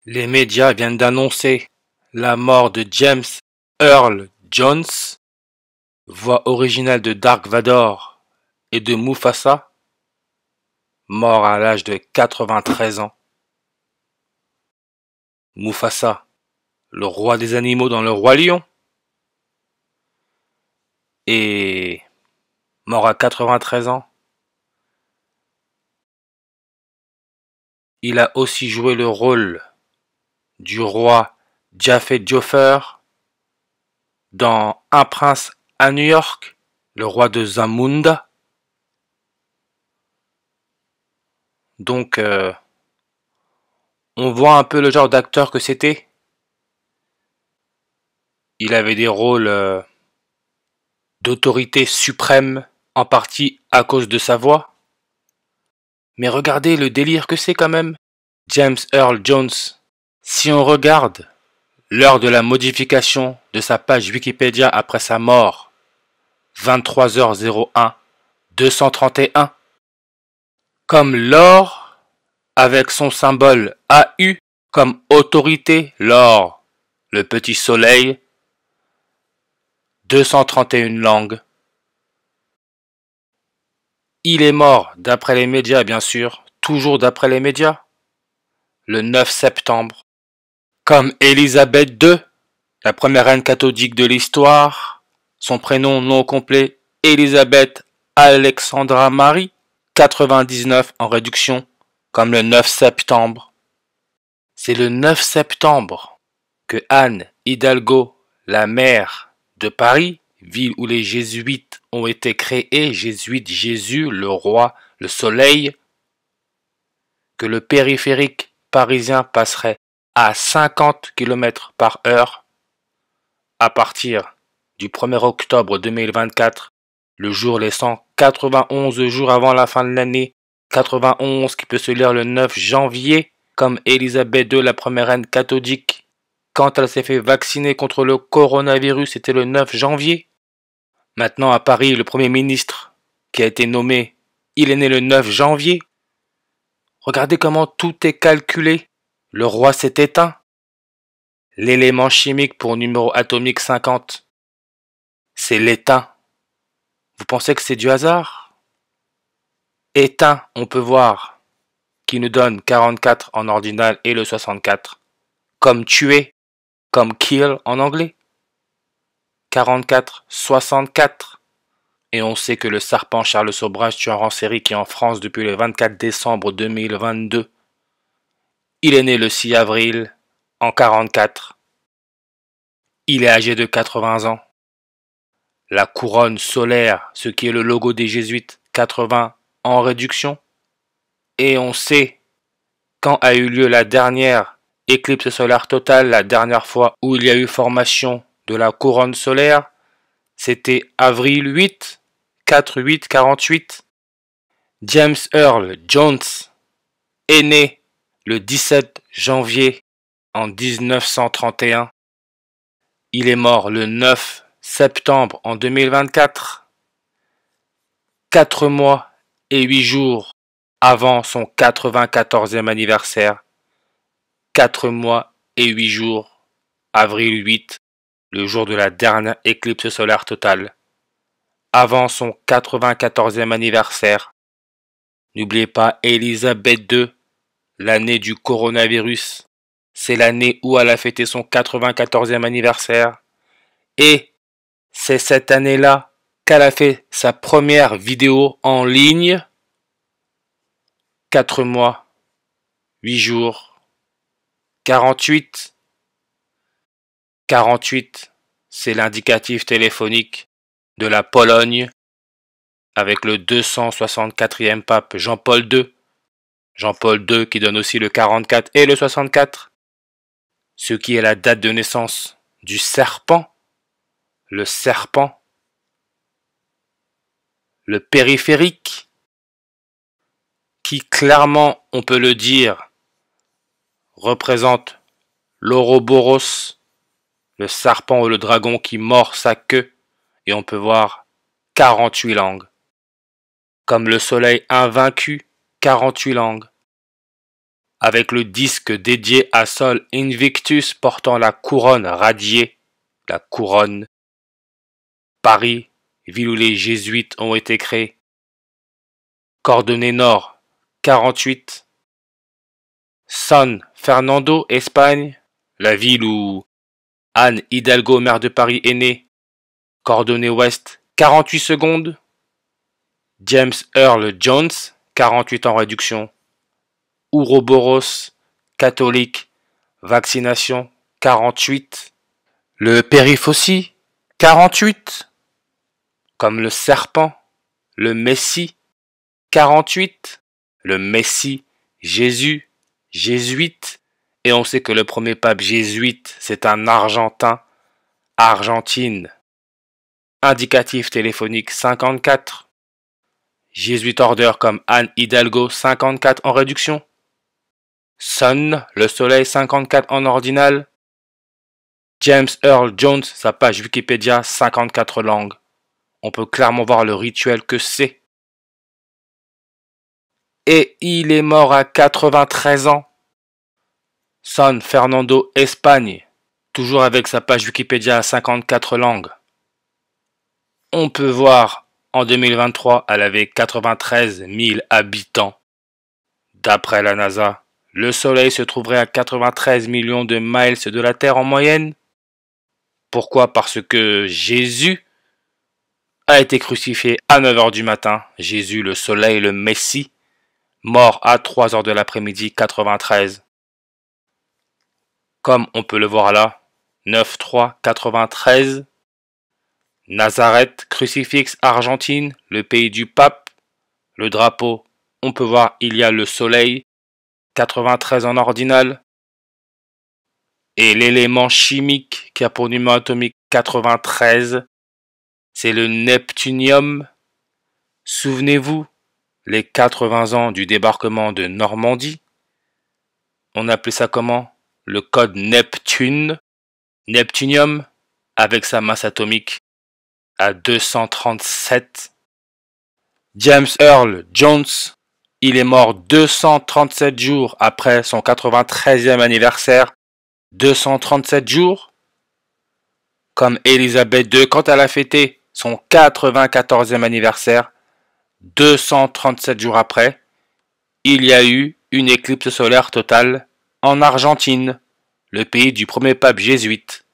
Les médias viennent d'annoncer la mort de James Earl Jones, voix originale de Dark Vador et de Mufasa, mort à l'âge de 93 ans. Mufasa, le roi des animaux dans le Roi Lion, est mort à 93 ans. Il a aussi joué le rôle du roi Jafet Joffer dans Un prince à New York, le roi de Zamunda. Donc, on voit un peu le genre d'acteur que c'était. Il avait des rôles d'autorité suprême, en partie à cause de sa voix. Mais regardez le délire que c'est quand même. James Earl Jones. Si on regarde l'heure de la modification de sa page Wikipédia après sa mort, 23h01, 231, comme l'or avec son symbole AU, comme autorité, l'or, le petit soleil, 231 langues. Il est mort, d'après les médias bien sûr, toujours d'après les médias, le 9 septembre. Comme Élisabeth II, la première reine catholique de l'histoire, son prénom non complet Élisabeth Alexandra Marie, 99 en réduction, comme le 9 septembre. C'est le 9 septembre que Anne Hidalgo, la maire de Paris, ville où les jésuites ont été créés, jésuites Jésus, le roi, le soleil, que le périphérique parisien passerait à 50 km/h à partir du 1er octobre 2024, le jour laissant 91 jours avant la fin de l'année, 91 qui peut se lire le 9 janvier, comme Élisabeth II, la première reine catholique, quand elle s'est fait vacciner contre le coronavirus, c'était le 9 janvier. Maintenant à Paris, le Premier ministre qui a été nommé, il est né le 9 janvier. Regardez comment tout est calculé. Le roi s'est éteint. L'élément chimique pour numéro atomique 50, c'est l'étain. Vous pensez que c'est du hasard? Éteint, on peut voir, qui nous donne 44 en ordinal et le 64. Comme tuer, comme kill en anglais. 44, 64. Et on sait que le serpent Charles Sobrage, tueur en série qui est en France depuis le 24 décembre 2022, il est né le 6 avril en 44. Il est âgé de 80 ans. La couronne solaire, ce qui est le logo des jésuites, 80 en réduction. Et on sait quand a eu lieu la dernière éclipse solaire totale, la dernière fois où il y a eu formation de la couronne solaire, c'était avril 8, 4-8-48. James Earl Jones est né le 17 janvier en 1931. Il est mort le 9 septembre en 2024. 4 mois et 8 jours avant son 94e anniversaire. 4 mois et 8 jours, avril 8, le jour de la dernière éclipse solaire totale. Avant son 94e anniversaire. N'oubliez pas Élisabeth II, l'année du coronavirus. C'est l'année où elle a fêté son 94e anniversaire. Et c'est cette année-là qu'elle a fait sa première vidéo en ligne. 4 mois, 8 jours, 48. 48, c'est l'indicatif téléphonique de la Pologne avec le 264e pape Jean-Paul II. Jean-Paul II qui donne aussi le 44 et le 64. Ce qui est la date de naissance du serpent. Le serpent. Le périphérique. Qui clairement, on peut le dire, représente l'Ouroboros, le serpent ou le dragon qui mord sa queue, et on peut voir 48 langues. Comme le soleil invaincu, 48 langues. avec le disque dédié à Sol Invictus portant la couronne radiée, la couronne. Paris, ville où les jésuites ont été créés. Coordonnées nord, 48. San Fernando, Espagne, la ville où Anne Hidalgo, maire de Paris, est née. Coordonnées ouest, 48 secondes. James Earl Jones, 48 en réduction. Ouroboros, catholique, vaccination, 48. Le périph' aussi, 48. Comme le serpent, le Messie, 48. Le Messie, Jésus, jésuite. Et on sait que le premier pape jésuite, c'est un Argentin, Argentine. Indicatif téléphonique 54. Jésuite order comme Anne Hidalgo 54 en réduction. Sun, le soleil 54 en ordinal. James Earl Jones, sa page Wikipédia 54 langues. On peut clairement voir le rituel que c'est. Et il est mort à 93 ans. San Fernando, Espagne, toujours avec sa page Wikipédia à 54 langues. On peut voir, en 2023, elle avait 93 000 habitants. D'après la NASA, le Soleil se trouverait à 93 millions de miles de la Terre en moyenne. Pourquoi? Parce que Jésus a été crucifié à 9 h du matin. Jésus, le Soleil, le Messie, mort à 3 h de l'après-midi 93. Comme on peut le voir là, 9-3-93. Nazareth, crucifix, Argentine, le pays du pape. Le drapeau, on peut voir, il y a le soleil, 93 en ordinal. Et l'élément chimique qui a pour numéro atomique 93, c'est le neptunium. Souvenez-vous, les 80 ans du débarquement de Normandie. On appelait ça comment? Le code Neptune. Neptunium, avec sa masse atomique à 237. James Earl Jones, il est mort 237 jours après son 93e anniversaire. 237 jours. Comme Elisabeth II quand elle a fêté son 94e anniversaire. 237 jours après, il y a eu une éclipse solaire totale en Argentine, le pays du premier pape jésuite.